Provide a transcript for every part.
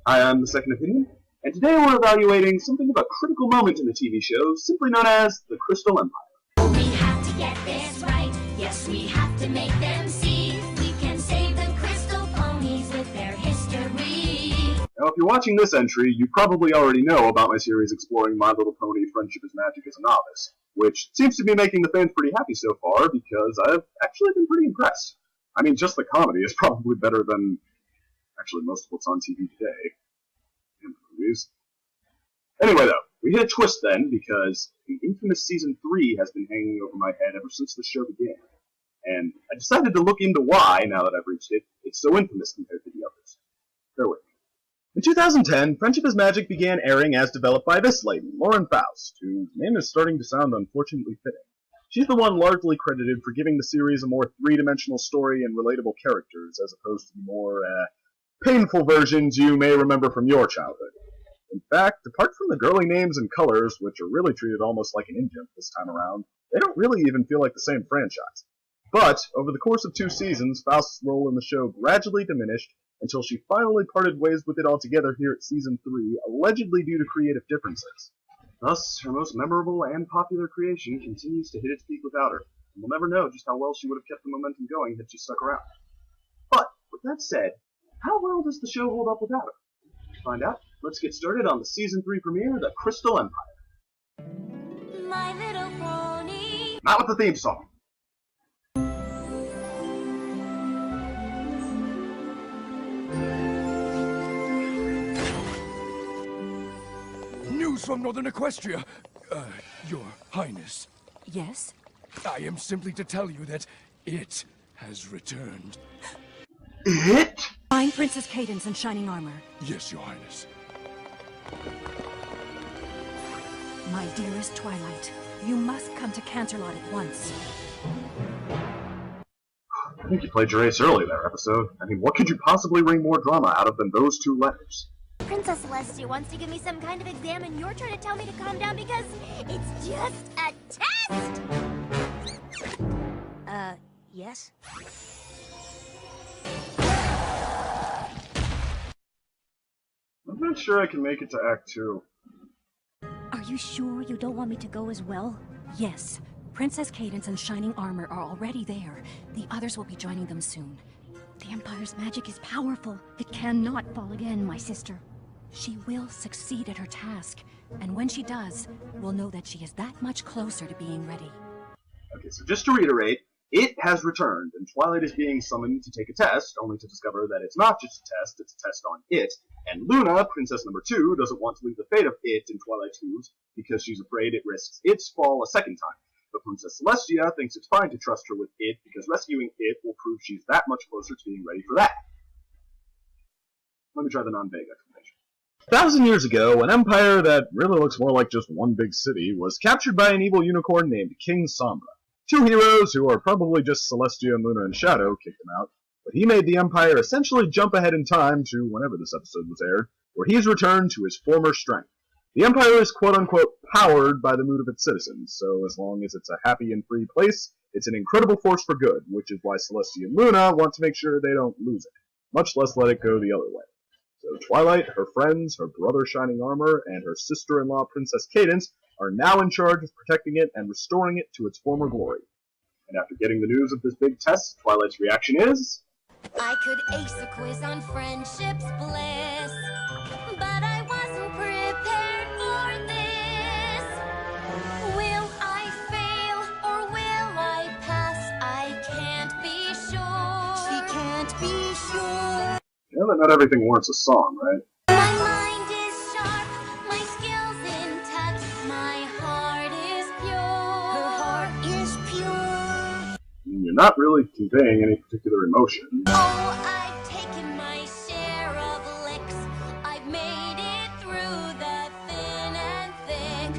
Hi, I'm the Second Opinion, and today we're evaluating something of a critical moment in the TV show, simply known as the Crystal Empire. We have to get this right. Yes, we have to make them see. We can save the crystal ponies with their history. Now, if you're watching this entry, you probably already know about my series exploring My Little Pony Friendship is Magic as a novice, which seems to be making the fans pretty happy so far because I've actually been pretty impressed. I mean, just the comedy is probably better than actually most of what's on TV today. And movies. Anyway, though, we hit a twist then because the infamous Season 3 has been hanging over my head ever since the show began. And I decided to look into why, now that I've reached it, it's so infamous compared to the others. Bear with me. In 2010, Friendship is Magic began airing as developed by this lady, Lauren Faust, whose name is starting to sound unfortunately fitting. She's the one largely credited for giving the series a more three-dimensional story and relatable characters, as opposed to the more, painful versions you may remember from your childhood. In fact, apart from the girly names and colors, which are really treated almost like an in-joke this time around, they don't really even feel like the same franchise. But, over the course of 2 seasons, Faust's role in the show gradually diminished until she finally parted ways with it altogether here at Season 3, allegedly due to creative differences. Thus, her most memorable and popular creation continues to hit its peak without her, and we'll never know just how well she would have kept the momentum going had she stuck around. But, with that said, how well does the show hold up without her? To find out, let's get started on the Season 3 premiere, The Crystal Empire. My little pony. Not with the theme song. News from Northern Equestria. Your Highness. Yes? I am simply to tell you that it has returned. It? Find Princess Cadence in shining armor. Yes, Your Highness. My dearest Twilight, you must come to Canterlot at once. I think you played your ace early there, episode. I mean, what could you possibly wring more drama out of than those 2 letters? Princess Celestia wants to give me some kind of exam, and you're trying to tell me to calm down because it's just a test! Yes? I'm not sure I can make it to Act 2. Are you sure you don't want me to go as well? Yes. Princess Cadence and shining armor are already there. The others will be joining them soon. The Empire's magic is powerful. It cannot fall again, my sister. She will succeed at her task, and when she does, we'll know that she is that much closer to being ready. Okay, so just to reiterate, it has returned, and Twilight is being summoned to take a test, only to discover that it's not just a test, it's a test on it, and Luna, Princess number 2, doesn't want to leave the fate of it in Twilight's hands because she's afraid it risks its fall a second time. But Princess Celestia thinks it's fine to trust her with it because rescuing it will prove she's that much closer to being ready for that. Let me try the non-vague explanation. 1,000 years ago, an empire that really looks more like just one big city was captured by an evil unicorn named King Sombra. 2 heroes, who are probably just Celestia and Luna and Shadow, kicked him out, but he made the Empire essentially jump ahead in time to whenever this episode was aired, where he's returned to his former strength. The Empire is quote-unquote powered by the mood of its citizens, so as long as it's a happy and free place, it's an incredible force for good, which is why Celestia and Luna want to make sure they don't lose it, much less let it go the other way. So Twilight, her friends, her brother Shining Armor, and her sister-in-law Princess Cadence are now in charge of protecting it and restoring it to its former glory. And after getting the news of this big test, Twilight's reaction is... I could ace a quiz on friendship's bliss, but I wasn't prepared for this. Will I fail or will I pass? I can't be sure. She can't be sure. Yeah, but not everything warrants a song, right? My mind is sharp, my skills intact, my heart is pure. Her heart is pure. You're not really conveying any particular emotion. Oh, I've taken my share of licks. I've made it through the thin and thick.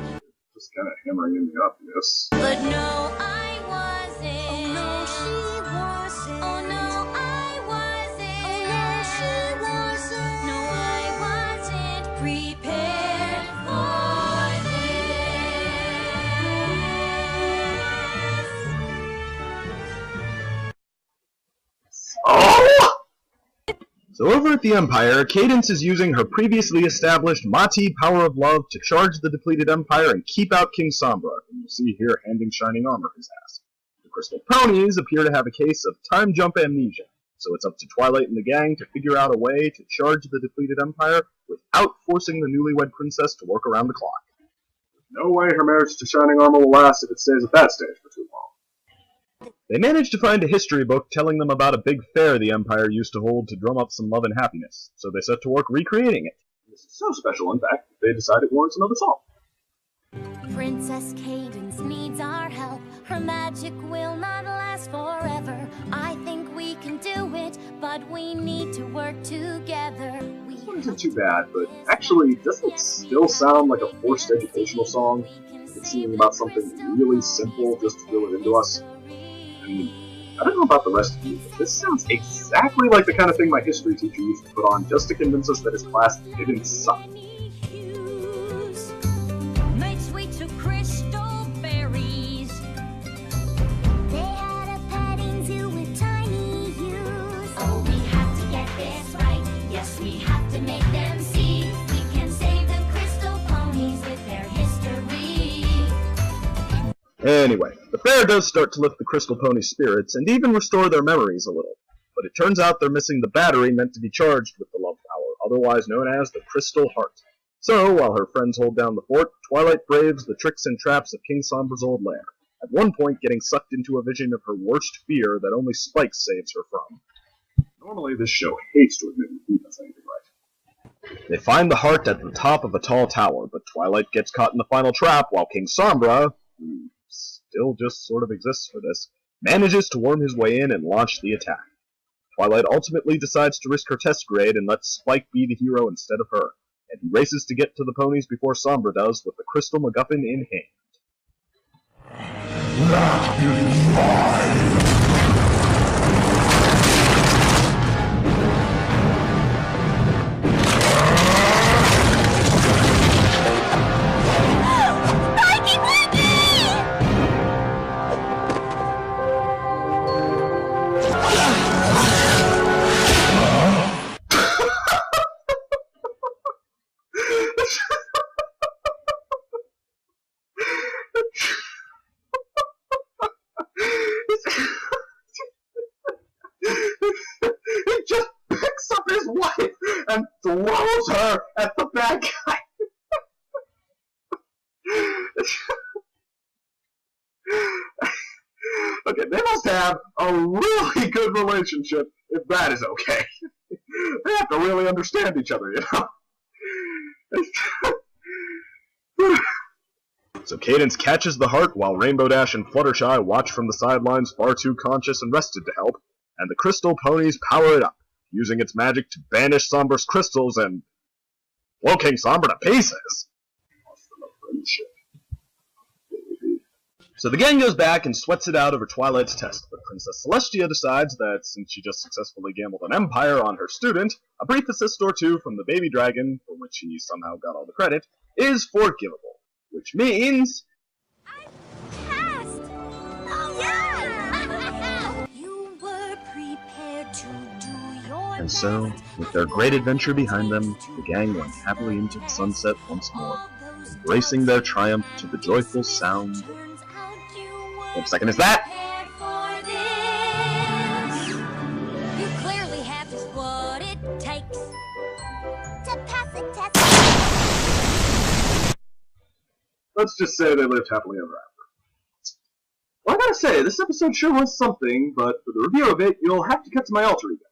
Just kind of hammering in the obvious. But no, I wasn't. Oh, no, she wasn't. Oh, no, I wasn't. Oh, no, she wasn't. No, I wasn't prepared for this. Oh! So over at the Empire, Cadence is using her previously established Mati power of love to charge the depleted Empire and keep out King Sombra, who you'll see here handing shining armor his ass. The Crystal Ponies appear to have a case of time jump amnesia, so it's up to Twilight and the gang to figure out a way to charge the depleted Empire without forcing the newlywed princess to work around the clock. There's no way her marriage to shining armor will last if it stays at that stage for too long. They managed to find a history book telling them about a big fair the Empire used to hold to drum up some love and happiness, so they set to work recreating it. This is so special, in fact, they decided it warrants another song. Princess Cadence needs our help. Her magic will not last forever. I think we can do it, but we need to work together. This one isn't too bad, but actually, doesn't it still sound like a forced educational song? It's singing about something really simple just to drill it into us. I don't know about the rest of you, but this sounds exactly like the kind of thing my history teacher used to put on just to convince us that his class didn't suck. Made sweet to crystal berries. They had a petting zoo with tiny ewes. Oh, we have to get this right. Yes, we have to make them see. We can save the crystal ponies with their history. Anyway, the fair does start to lift the Crystal Pony spirits and even restore their memories a little, but it turns out they're missing the battery meant to be charged with the love power, otherwise known as the Crystal Heart. So, while her friends hold down the fort, Twilight braves the tricks and traps of King Sombra's old lair, at one point getting sucked into a vision of her worst fear that only Spike saves her from. Normally this show hates to admit we does anything right. They find the heart at the top of a tall tower, but Twilight gets caught in the final trap while King Sombra, who still just sort of exists for this, manages to worm his way in and launch the attack. Twilight ultimately decides to risk her test grade and lets Spike be the hero instead of her, and he races to get to the ponies before Sombra does with the Crystal MacGuffin in hand. That is mine! He just picks up his wife and throws her at the bad guy. Okay, they must have a really good relationship if that is okay. They have to really understand each other, you know? So Cadence catches the heart while Rainbow Dash and Fluttershy watch from the sidelines far too conscious and rested to help, and the Crystal Ponies power it up, using its magic to banish Sombra's crystals and blow King Sombra to pieces. So the gang goes back and sweats it out over Twilight's test, but Princess Celestia decides that since she just successfully gambled an empire on her student, a brief assist or two from the baby dragon, for which he somehow got all the credit, is forgivable, which means... I passed! Oh, yeah! You were prepared to do your And so, with their great adventure behind them, the gang went happily into the sunset once more, embracing their triumph to the joyful sound. What second is that? You clearly have just what it takes to pass a test. Let's just say they lived happily ever after. Well, I gotta say, this episode sure was something, but for the review of it, you'll have to cut to my alter ego.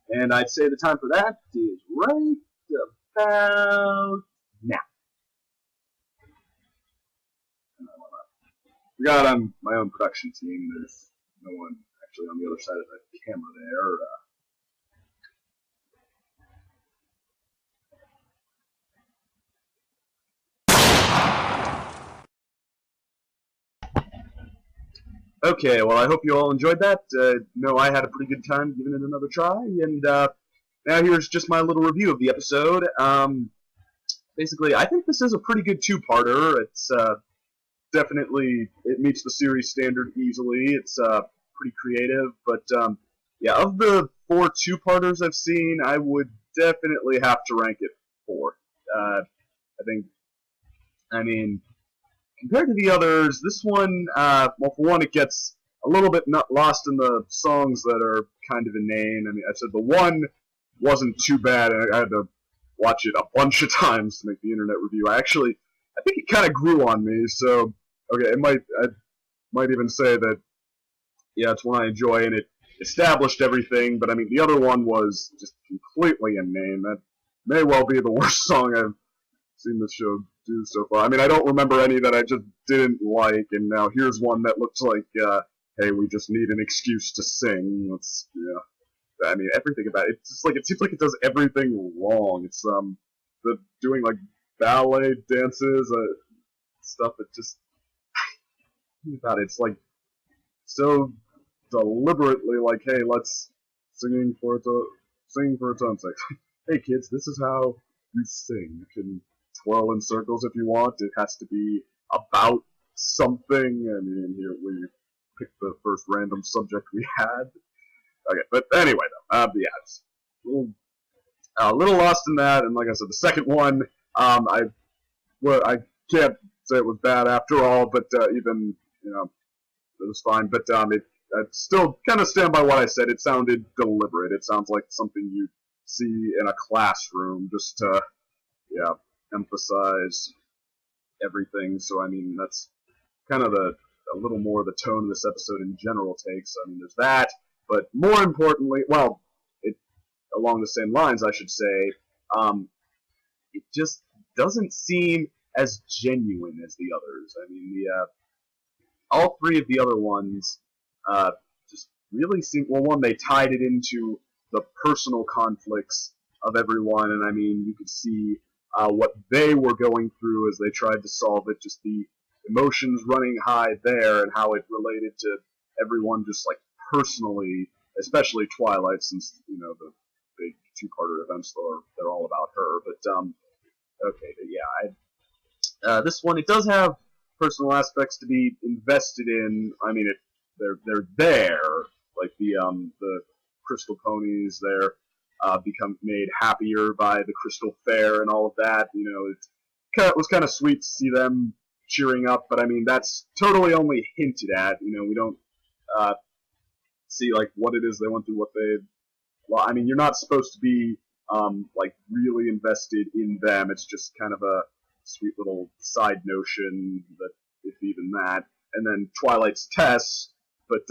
And I'd say the time for that is right about now. Forgot I'm my own production team. There's no one actually on the other side of the camera there. Okay, well, I hope you all enjoyed that. No, I had a pretty good time giving it another try, and now here's just my little review of the episode. Basically, I think this is a pretty good two-parter. It's definitely, it meets the series standard easily. It's pretty creative, but yeah, of the 4 two-parters I've seen, I would definitely have to rank it 4. I think, I mean, compared to the others, this one, well, for one, it gets a little bit not lost in the songs that are kind of inane. I mean, I said the one wasn't too bad, and I had to watch it a bunch of times to make the internet review. I think it kind of grew on me, so, okay, I might even say that, yeah, it's one I enjoy, and it established everything, but I mean, the other one was just completely inane. That may well be the worst song I've seen this show do so far. I mean, I don't remember any that I just didn't like, and now here's one that looks like, hey, we just need an excuse to sing. Yeah. I mean, everything about it, it's just like, it seems like it does everything wrong. It's, doing, like, ballet dances, stuff that just, about it, it's like, so deliberately like, hey, let's sing for its own sake. Hey kids, this is how you sing. You can twirl in circles if you want. It has to be about something. I mean, here we picked the first random subject we had. Okay, but anyway, though, yeah, it's a little lost in that. And like I said, the second one, I can't say it was bad after all, but even, you know, it was fine. But I still kind of stand by what I said. It sounded deliberate. It sounds like something you see in a classroom, just to, yeah, emphasize everything. So I mean, that's kind of a little more the tone of this episode in general takes. I mean, there's that, but more importantly, well, along the same lines, I should say, it just doesn't seem as genuine as the others. I mean, all 3 of the other ones just really seem, well, one, they tied it into the personal conflicts of everyone, and I mean, you could see what they were going through as they tried to solve it, just the emotions running high there, and how it related to everyone just, like, personally, especially Twilight, since, you know, the big two-parter events, they're all about her, but, okay, yeah, this one, it does have personal aspects to be invested in. I mean, they're there, like the crystal ponies, they're become made happier by the crystal fair and all of that. You know, it was kind of sweet to see them cheering up, but I mean, that's totally only hinted at. You know, we don't see like what it is they went through, what they. Well, I mean, you're not supposed to be like really invested in them. It's just kind of a sweet little side notion, that if even that. And then Twilight's test, but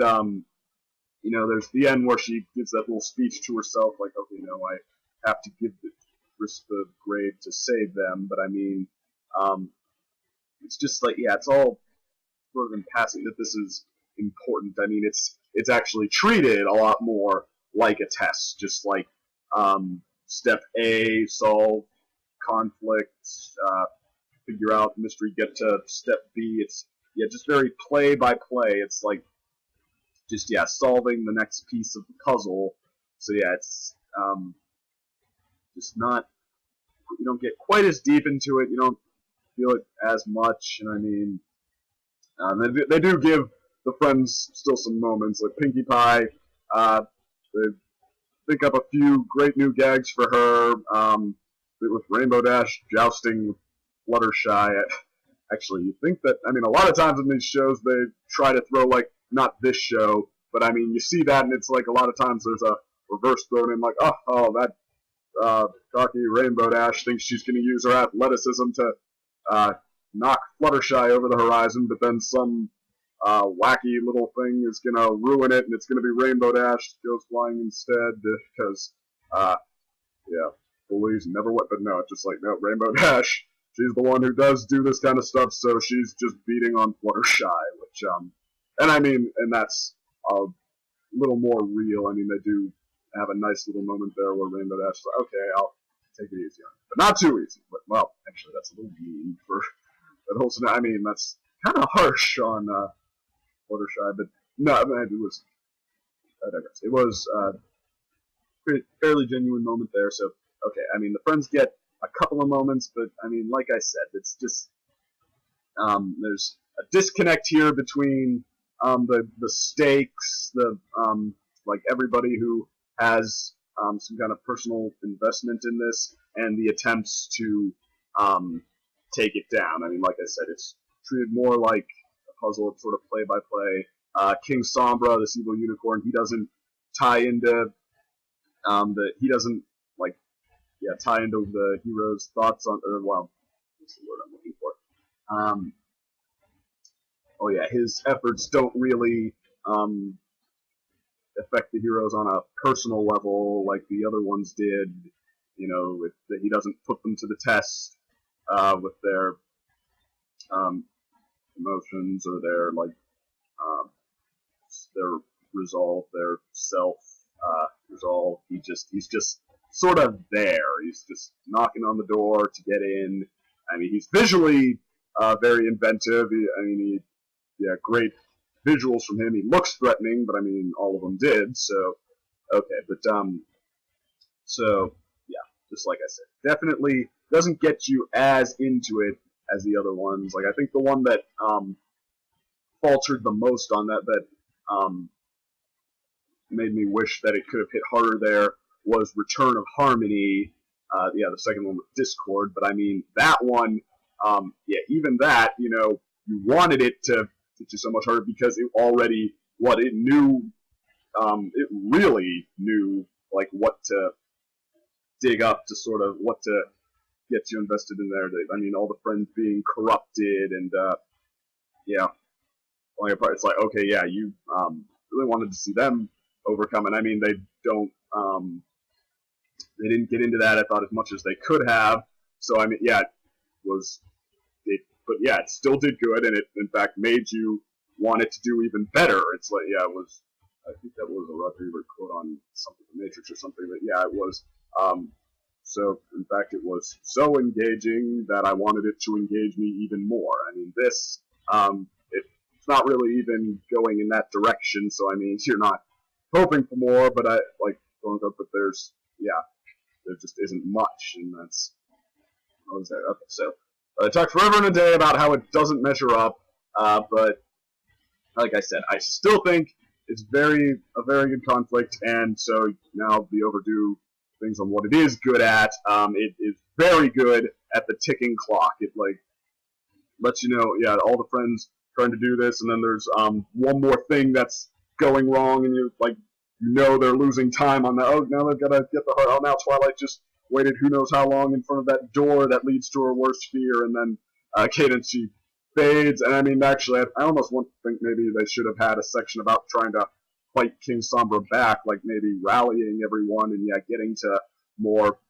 you know, there's the end where she gives that little speech to herself, like, okay, you know, I have to risk the grave to save them. But I mean, it's just like, yeah, it's all sort of in passing that this is important. I mean, it's actually treated a lot more like a test, just like step A, solve conflict, figure out mystery, get to step B. It's, yeah, just very play by play. It's like just, yeah, solving the next piece of the puzzle. So yeah, it's just not, you don't get quite as deep into it. You don't feel it as much. And I mean, they do give the friends still some moments, like Pinkie Pie. They think up a few great new gags for her. With Rainbow Dash jousting with Fluttershy. Actually, you think that, I mean, a lot of times in these shows they try to throw, like, not this show, but I mean, you see that and it's like a lot of times there's a reverse thrown in, like, oh, that cocky Rainbow Dash thinks she's going to use her athleticism to knock Fluttershy over the horizon, but then some wacky little thing is going to ruin it, and it's going to be Rainbow Dash goes flying instead, because, yeah, bullies never went, but no, it's just like, no, Rainbow Dash, she's the one who does do this kind of stuff, so she's just beating on Fluttershy, which, and I mean, and that's a little more real. I mean, they do have a nice little moment there where Rainbow Dash is like, okay, I'll take it easy on you. But not too easy. But, well, actually, that's a little mean for that whole scenario. I mean, that's kind of harsh on Fluttershy, but no, I mean, I digress. It was a fairly genuine moment there, so, okay, I mean, the friends get a couple of moments, but, I mean, like I said, it's just, there's a disconnect here between the stakes, like everybody who has some kind of personal investment in this, and the attempts to take it down. I mean, like I said, it's treated more like a puzzle, sort of play-by-play. King Sombra, this evil unicorn, he doesn't tie into tie into the hero's thoughts on, or well, what's the word I'm looking for? His efforts don't really affect the heroes on a personal level like the other ones did. You know, he doesn't put them to the test with their emotions or their their resolve, their self resolve. He's just sort of there. He's just knocking on the door to get in. I mean, he's visually very inventive. Great visuals from him. He looks threatening, but I mean, all of them did. So, okay, but just like I said, definitely doesn't get you as into it as the other ones. Like, I think the one that faltered the most on that made me wish that it could have hit harder there was Return of Harmony. The second one with Discord. But I mean, that one, even that, you wanted it to hit you so much harder because it already, it knew, it really knew, like, what to dig up to sort of, what to get you invested in there. I mean, all the friends being corrupted and, it's like, okay, yeah, you really wanted to see them overcome, and I mean, they didn't get into that, I thought, as much as they could have, so I mean, it still did good, and it, in fact, made you want it to do even better. It's like, it was, I think that was a Rod Reaver quote on something, The Matrix or something, but it was, so, in fact, it was so engaging that I wanted it to engage me even more. I mean, this, it's not really even going in that direction, so I mean, you're not hoping for more, but there just isn't much, and that's, what was that? Okay, so, I talked forever and a day about how it doesn't measure up, but, like I said, I still think it's a very good conflict, and so now the overdue things on what it is good at. It is very good at the ticking clock. It, lets you know, all the friends trying to do this, and then there's one more thing that's going wrong, and they're losing time on that. Oh, now they've got to get the heart. Oh, now Twilight just waited who knows how long in front of that door that leads to her worst fear, and then Cadence, she fades, and I mean, actually, I almost think maybe they should have had a section about trying to fight King Sombra back, like maybe rallying everyone and getting to more,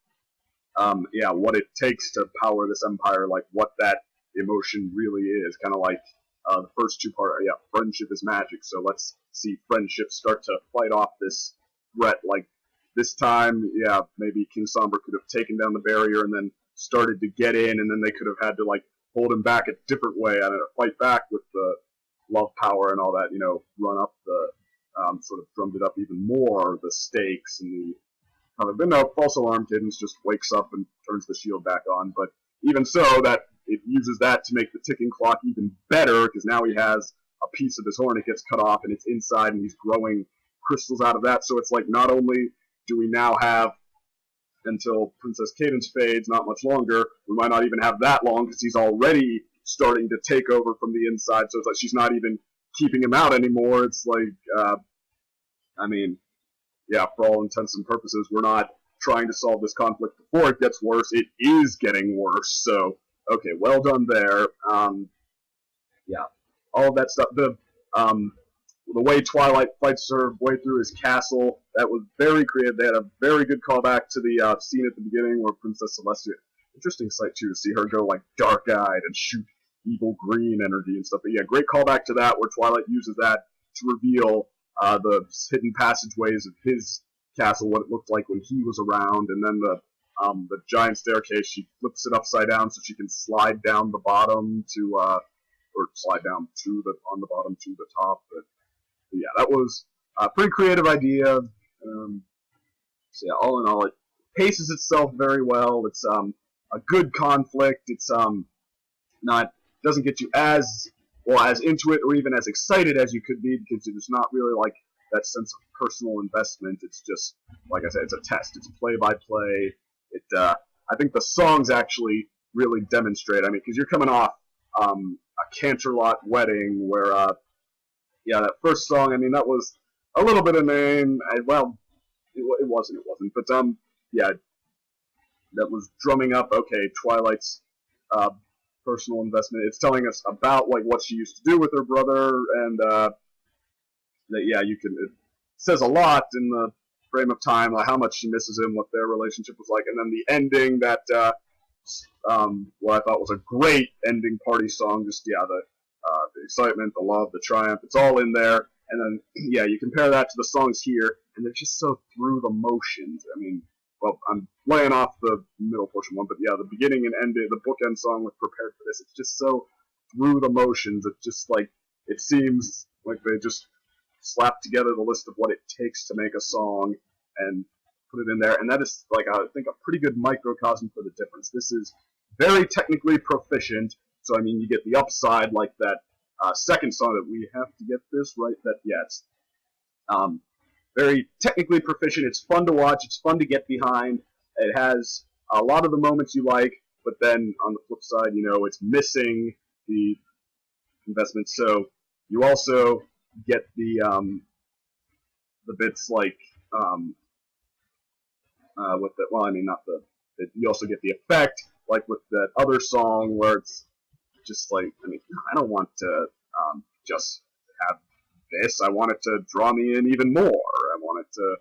what it takes to power this empire, like what that emotion really is, kind of like the first two parts, friendship is magic, so let's see friendship start to fight off this threat, like this time, maybe King Sombra could have taken down the barrier and then started to get in, and then they could have had to, hold him back a different way, and fight back with the love power and all that, run up the, sort of drummed it up even more, the stakes and but no, false alarm Cadence just wakes up and turns the shield back on, but even so, that it uses that to make the ticking clock even better, because now he has a piece of his horn, it gets cut off, and it's inside, and he's growing crystals out of that, so it's like, not only do we now have, until Princess Cadence fades, not much longer, we might not even have that long, because he's already starting to take over from the inside, so it's like she's not even keeping him out anymore. It's like, for all intents and purposes, we're not trying to solve this conflict before it gets worse. It is getting worse. So, okay, well done there. All of that stuff. The way Twilight fights her way through his castle, that was very creative. They had a very good callback to the scene at the beginning where Princess Celestia. Interesting sight too to see her go dark-eyed and shoot evil green energy and stuff. But great callback to that where Twilight uses that to reveal the hidden passageways of his castle, what it looked like when he was around, and then the giant staircase. She flips it upside down so she can slide down the bottom to, or slide down on the bottom to the top. But that was a pretty creative idea. All in all, it paces itself very well. It's a good conflict. It's doesn't get you as into it or even as excited as you could be, because it's not really that sense of personal investment. It's just, like I said, it's a test. It's play-by-play. I think the songs actually really demonstrate. I mean, because you're coming off a Canterlot wedding where, that first song, I mean, that was a little bit of name. Well, it wasn't. But, that was drumming up, okay, Twilight's personal investment. It's telling us about, like, what she used to do with her brother, and that, it says a lot in the frame of time, like how much she misses him, what their relationship was like, and then the ending, that what I thought was a great ending party song, just the excitement, the love, the triumph, it's all in there. And then you compare that to the songs here, and they're just so through the motions. I mean, well, I'm laying off the middle portion one, but the beginning and end, the bookend song with Prepared for This, it's just so through the motions. It's just like, it seems like they just slap together the list of what it takes to make a song and put it in there, and that is, like, I think a pretty good microcosm for the difference. This is very technically proficient, so I mean, you get the upside, like that second song that we have to get this right, it's very technically proficient, it's fun to watch, it's fun to get behind, it has a lot of the moments you like, but then on the flip side, it's missing the investment, so you also get the bits like with the, well, I mean, not the, you also get the effect like with that other song where it's just like, I mean, I don't want to just have this, I want it to draw me in even more, I want it to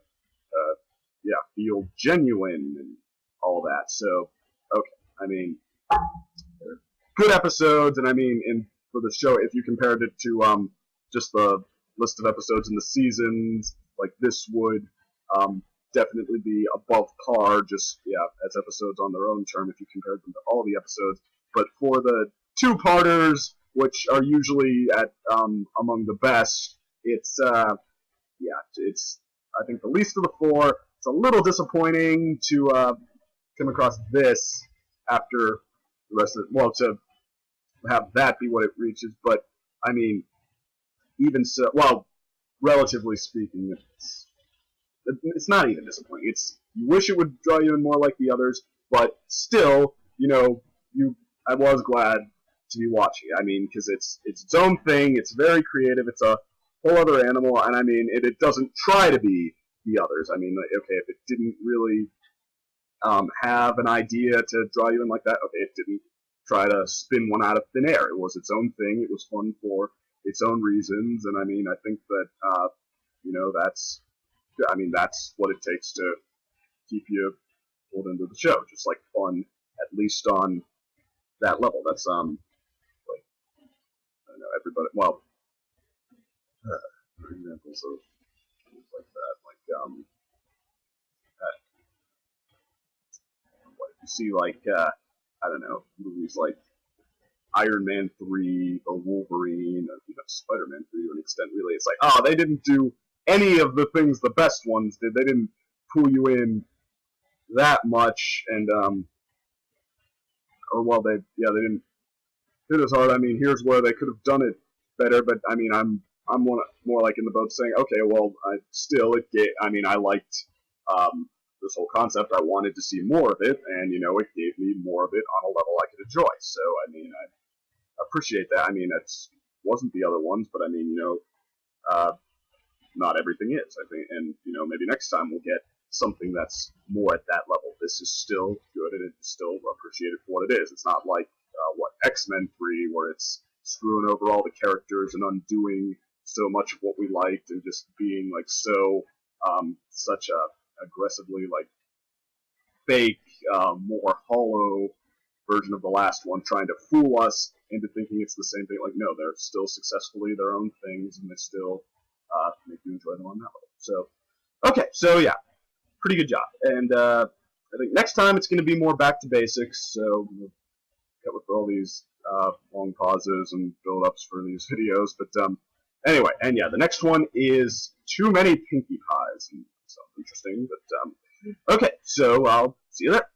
feel genuine and all that. So okay, I mean, good episodes, and I mean, for the show, if you compared it to just the list of episodes in the seasons, like this would definitely be above par, just, as episodes on their own term if you compared them to all the episodes. But for the two-parters, which are usually at among the best, it's, it's, I think, the least of the four. It's a little disappointing to come across this after the rest of it, well, to have that be what it reaches, but, I mean, even so, well, relatively speaking, it's not even disappointing. You wish it would draw you in more like the others, but still, I was glad to be watching. I mean, because it's its own thing. It's very creative. It's a whole other animal, and I mean, it doesn't try to be the others. I mean, okay, if it didn't really have an idea to draw you in like that, okay, it didn't try to spin one out of thin air. It was its own thing. It was fun for its own reasons, and I mean, I think that that's what it takes to keep you pulled into the show. Just like fun, at least on that level. That's like, I don't know, everybody. Well, for examples of things like that, like what you see, like I don't know, movies like Iron Man 3 or Wolverine, or even Spider-Man 3 to an extent, really. It's like, oh, they didn't do any of the things the best ones did. They didn't pull you in that much, and they didn't hit as hard. I mean, here's where they could have done it better, but I mean, I'm more like in the boat saying, okay, well, I liked this whole concept. I wanted to see more of it, and it gave me more of it on a level I could enjoy. So I mean, I appreciate that. I mean, it wasn't the other ones, but I mean, not everything is, I think, and maybe next time we'll get something that's more at that level. This is still good, and it's still appreciated for what it is. It's not like X-Men 3, where it's screwing over all the characters and undoing so much of what we liked, and just being like so such a aggressively like fake, more hollow version of the last one, trying to fool us into thinking it's the same thing. Like, no, they're still successfully their own things, and they still make you enjoy them on that level. So, okay, so yeah, pretty good job. And I think next time it's going to be more back to basics. So we'll cut with all these long pauses and build-ups for these videos. But anyway, and yeah, the next one is Too Many Pinkie Pies. Sounds interesting, but okay, so I'll see you there.